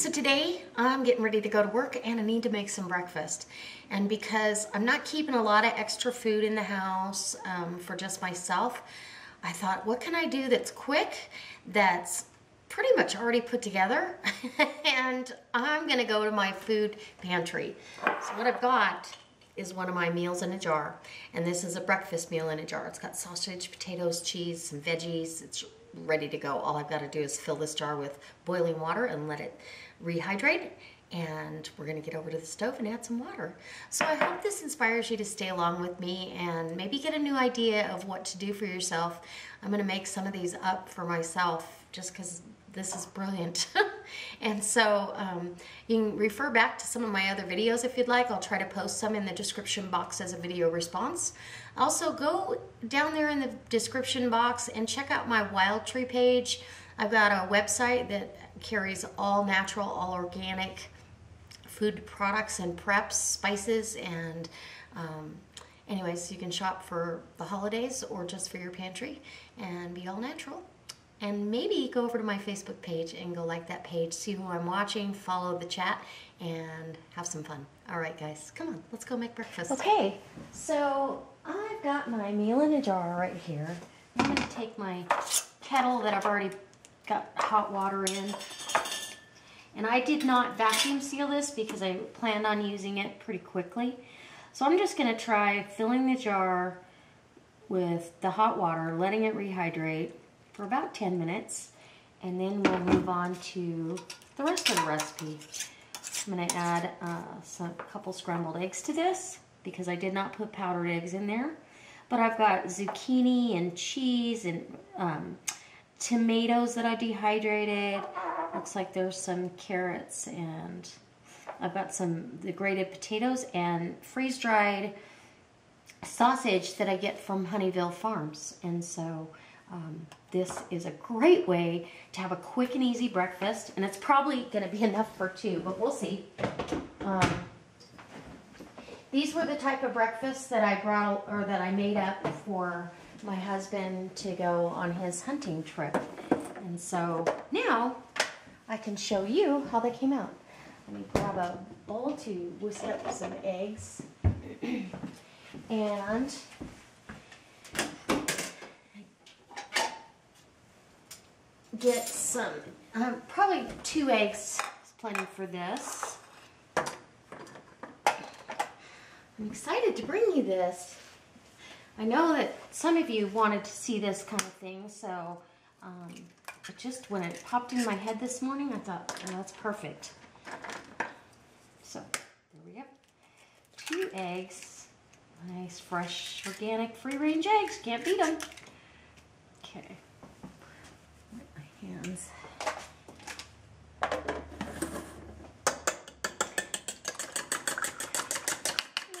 So today I'm getting ready to go to work and I need to make some breakfast. And because I'm not keeping a lot of extra food in the house for just myself, I thought, what can I do that's quick, that's pretty much already put together? And I'm gonna go to my food pantry. So what I've got is one of my meals in a jar. And this is a breakfast meal in a jar. It's got sausage, potatoes, cheese, some veggies. It's ready to go. All I've got to do is fill this jar with boiling water and let it rehydrate. And we're going to get over to the stove and add some water. So I hope this inspires you to stay along with me and maybe get a new idea of what to do for yourself. I'm going to make some of these up for myself just because this is brilliant. And so you can refer back to some of my other videos if you'd like. I'll try to post some in the description box as a video response. Also, go down there in the description box and check out my Wild Tree page. I've got a website that carries all natural, all organic food products and preps, spices, and anyways, you can shop for the holidays or just for your pantry and be all natural. And maybe go over to my Facebook page and go like that page, see who I'm watching, follow the chat, and have some fun. All right, guys, come on, let's go make breakfast. Okay, so I've got my meal in a jar right here. I'm gonna take my kettle that I've already got hot water in. And I did not vacuum seal this because I planned on using it pretty quickly. So I'm just gonna try filling the jar with the hot water, letting it rehydrate for about 10 minutes, and then we'll move on to the rest of the recipe. I'm going to add a couple scrambled eggs to this because I did not put powdered eggs in there, but I've got zucchini and cheese and tomatoes that I dehydrated. Looks like there's some carrots, and I've got the grated potatoes and freeze-dried sausage that I get from Honeyville Farms. And so this is a great way to have a quick and easy breakfast, and it's probably going to be enough for two, but we'll see. These were the type of breakfasts that I brought, or that I made up for my husband to go on his hunting trip. And so now I can show you how they came out. Let me grab a bowl to whisk up some eggs. And get some, probably 2 eggs is plenty for this. I'm excited to bring you this. I know that some of you wanted to see this kind of thing, so when it popped in my head this morning, I thought, oh, that's perfect. So, there we go. 2 eggs. Nice, fresh, organic, free-range eggs. Can't beat them. Okay. Hands. And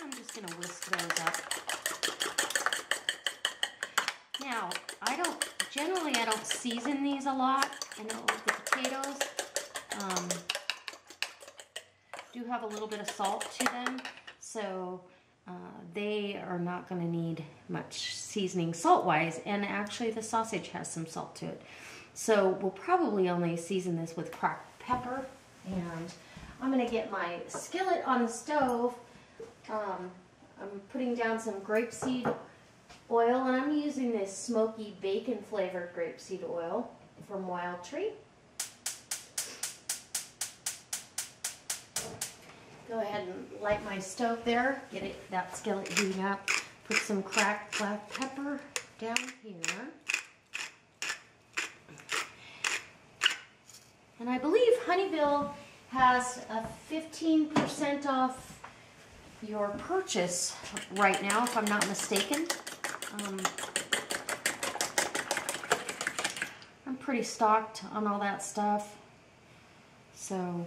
I'm just going to whisk those up. Now, I don't season these a lot. I know the potatoes do have a little bit of salt to them, so they are not going to need much seasoning salt-wise, and actually the sausage has some salt to it. So we'll probably only season this with cracked pepper, and I'm going to get my skillet on the stove. I'm putting down some grapeseed oil, and I'm using this smoky bacon flavored grapeseed oil from Wild Tree. Go ahead and light my stove there, get that skillet heating up, put some cracked black pepper down here. And I believe Honeyville has a 15% off your purchase right now, if I'm not mistaken. I'm pretty stocked on all that stuff, so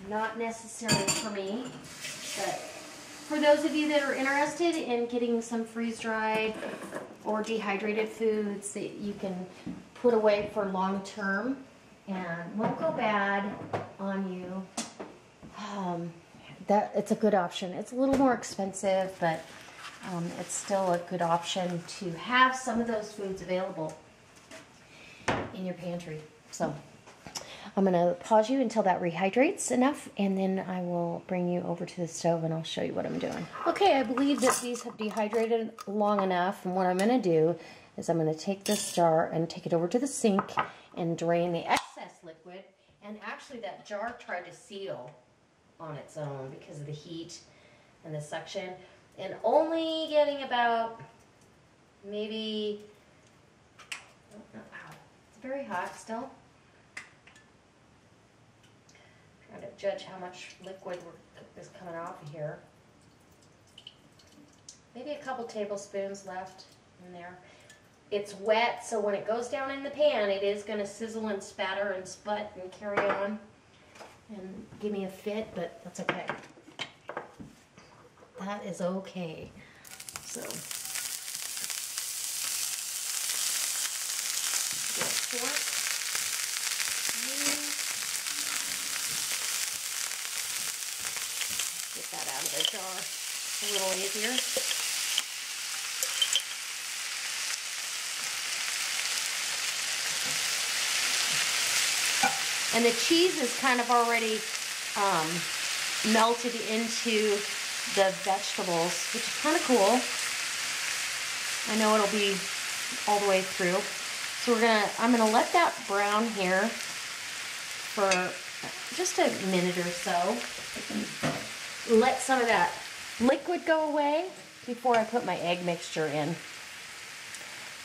not necessarily for me, but for those of you that are interested in getting some freeze-dried or dehydrated foods that you can put away for long term and won't go bad on you, it's a good option. It's a little more expensive, but it's still a good option to have some of those foods available in your pantry. So I'm going to pause you until that rehydrates enough, and then I will bring you over to the stove and I'll show you what I'm doing. Okay, I believe that these have dehydrated long enough, and what I'm going to do is I'm going to take this jar and take it over to the sink and drain the excess liquid. And actually that jar tried to seal on its own because of the heat and the suction, and only getting about maybe, wow, it's very hot still. Trying to judge how much liquid is coming off of here. Maybe a couple tablespoons left in there. It's wet, so when it goes down in the pan, it is going to sizzle and spatter and sput and carry on and give me a fit, but that's okay. That is okay. So, get a fork. Get that out of the jar a little easier. And the cheese is kind of already melted into the vegetables, which is kind of cool. I know it'll be all the way through. So I'm gonna let that brown here for just a minute or so. Let some of that liquid go away before I put my egg mixture in.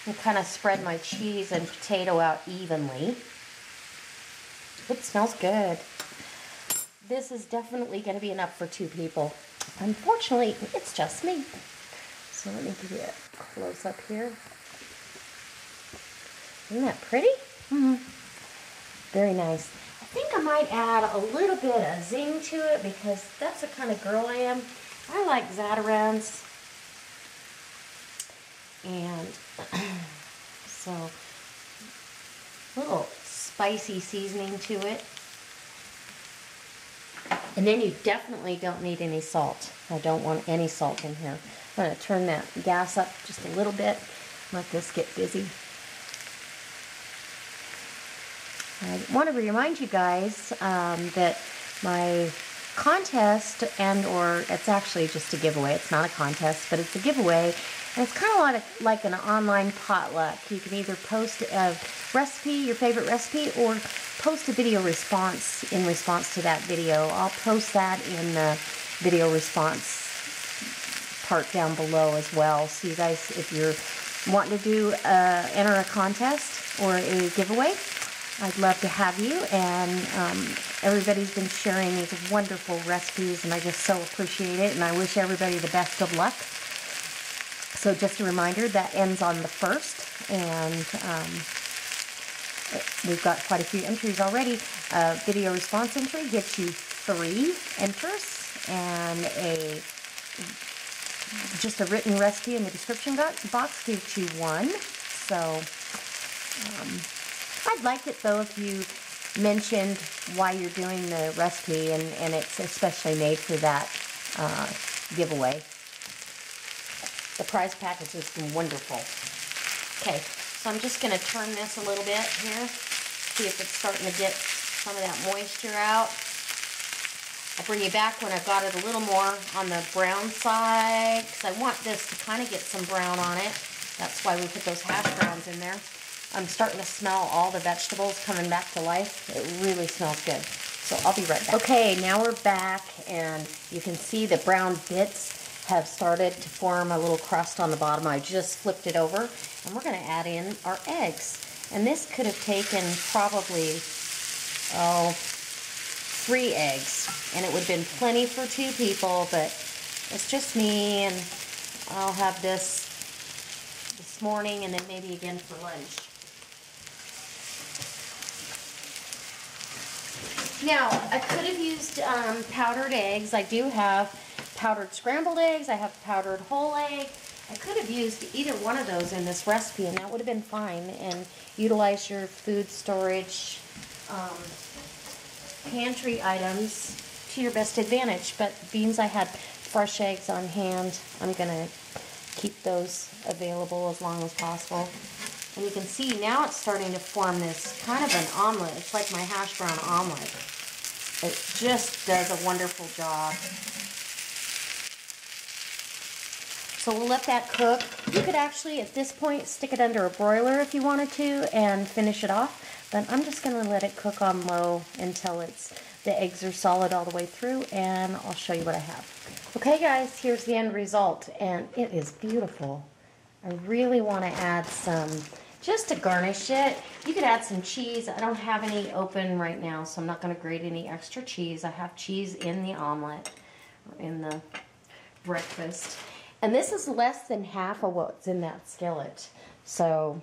And kind of spread my cheese and potato out evenly. It smells good. This is definitely going to be enough for 2 people. Unfortunately, it's just me. So let me give you a close up here. Isn't that pretty? Mm-hmm. Very nice. I think I might add a little bit of zing to it because that's the kind of girl I am. I like Zatarain's. And so a little spicy seasoning to it. And then you definitely don't need any salt. I don't want any salt in here. I'm going to turn that gas up just a little bit. Let this get busy. I want to remind you guys that my contest it's actually just a giveaway. It's not a contest, but it's a giveaway. And it's kind of like an online potluck. You can either post a recipe, your favorite recipe, or post a video response in response to that video. I'll post that in the video response part down below as well. So you guys, if you're wanting to enter a contest or a giveaway, I'd love to have you. And everybody's been sharing these wonderful recipes, and I just so appreciate it, and I wish everybody the best of luck. So just a reminder, that ends on the 1st, and we've got quite a few entries already. Video response entry gets you 3 enters, and just a written recipe in the description box gives you 1. So I'd like it though if you mentioned why you're doing the recipe, and it's especially made for that giveaway. The prize package has been wonderful. Okay, so I'm just going to turn this a little bit here, see if it's starting to get some of that moisture out. I'll bring you back when I've got it a little more on the brown side, because I want this to kind of get some brown on it. That's why we put those hash browns in there. I'm starting to smell all the vegetables coming back to life. It really smells good. So I'll be right back. Okay, now we're back, and you can see the brown bits have started to form a little crust on the bottom. I just flipped it over, and we're going to add in our eggs. And this could have taken probably 3 eggs, and it would have been plenty for 2 people, but it's just me, and I'll have this morning and then maybe again for lunch. Now, I could have used powdered eggs. I do have powdered scrambled eggs. I have powdered whole egg. I could have used either one of those in this recipe, and that would have been fine, and utilize your food storage pantry items to your best advantage. But being I had fresh eggs on hand, I'm going to keep those available as long as possible. And you can see now it's starting to form this kind of an omelet. It's like my hash brown omelet. It just does a wonderful job. So we'll let that cook. You could actually, at this point, stick it under a broiler if you wanted to and finish it off. But I'm just going to let it cook on low until the eggs are solid all the way through, and I'll show you what I have. Okay, guys, here's the end result, and it is beautiful. I really want to add some, just to garnish it. You could add some cheese. I don't have any open right now, so I'm not going to grate any extra cheese. I have cheese in the omelet, or in the breakfast. And this is less than half of what's in that skillet. So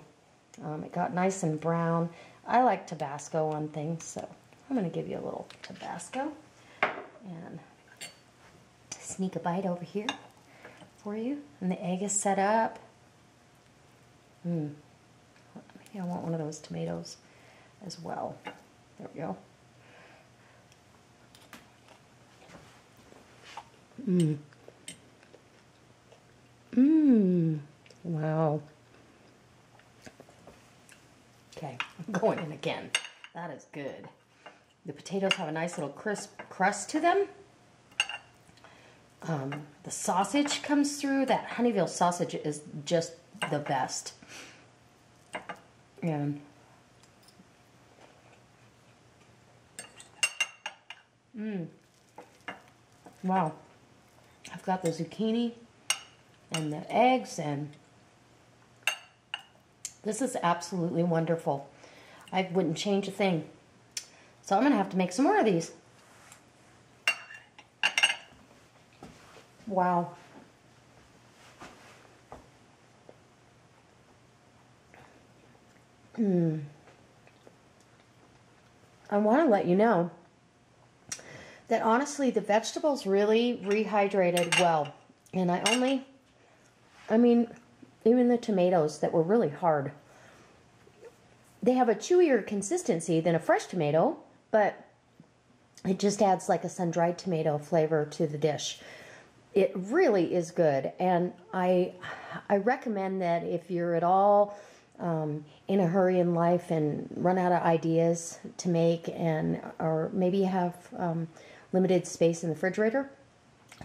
it got nice and brown. I like Tabasco on things, so I'm going to give you a little Tabasco. And sneak a bite over here for you. And the egg is set up. Maybe I want one of those tomatoes as well. There we go. Wow. Okay, I'm going in again. That is good. The potatoes have a nice little crisp crust to them. The sausage comes through. That Honeyville sausage is just the best. And wow. I've got the zucchini and the eggs, and this is absolutely wonderful. I wouldn't change a thing. So I'm going to have to make some more of these. Wow. I want to let you know that honestly the vegetables really rehydrated well. And even the tomatoes that were really hard, they have a chewier consistency than a fresh tomato, but it just adds like a sun-dried tomato flavor to the dish. It really is good, and I recommend that if you're at all in a hurry in life and run out of ideas to make, or maybe you have limited space in the refrigerator,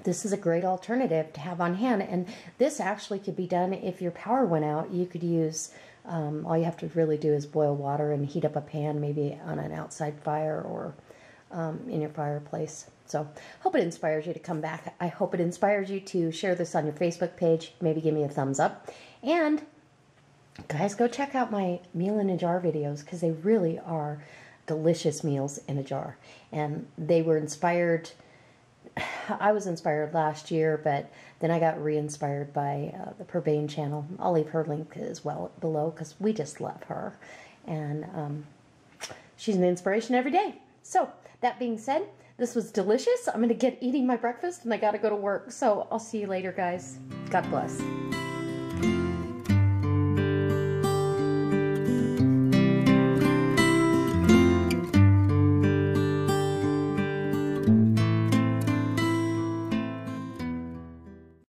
this is a great alternative to have on hand. And this actually could be done if your power went out. You could use, all you have to really do is boil water and heat up a pan, maybe on an outside fire or in your fireplace. So hope it inspires you to come back. I hope it inspires you to share this on your Facebook page. Maybe give me a thumbs up. And guys, go check out my meal in a jar videos, because they really are delicious meals in a jar. And they were inspired. I was inspired last year, but then I got re-inspired by the Purbain channel. I'll leave her link as well below, because we just love her. And she's an inspiration every day. So that being said, this was delicious. I'm going to get eating my breakfast, and I got to go to work. So I'll see you later, guys. God bless.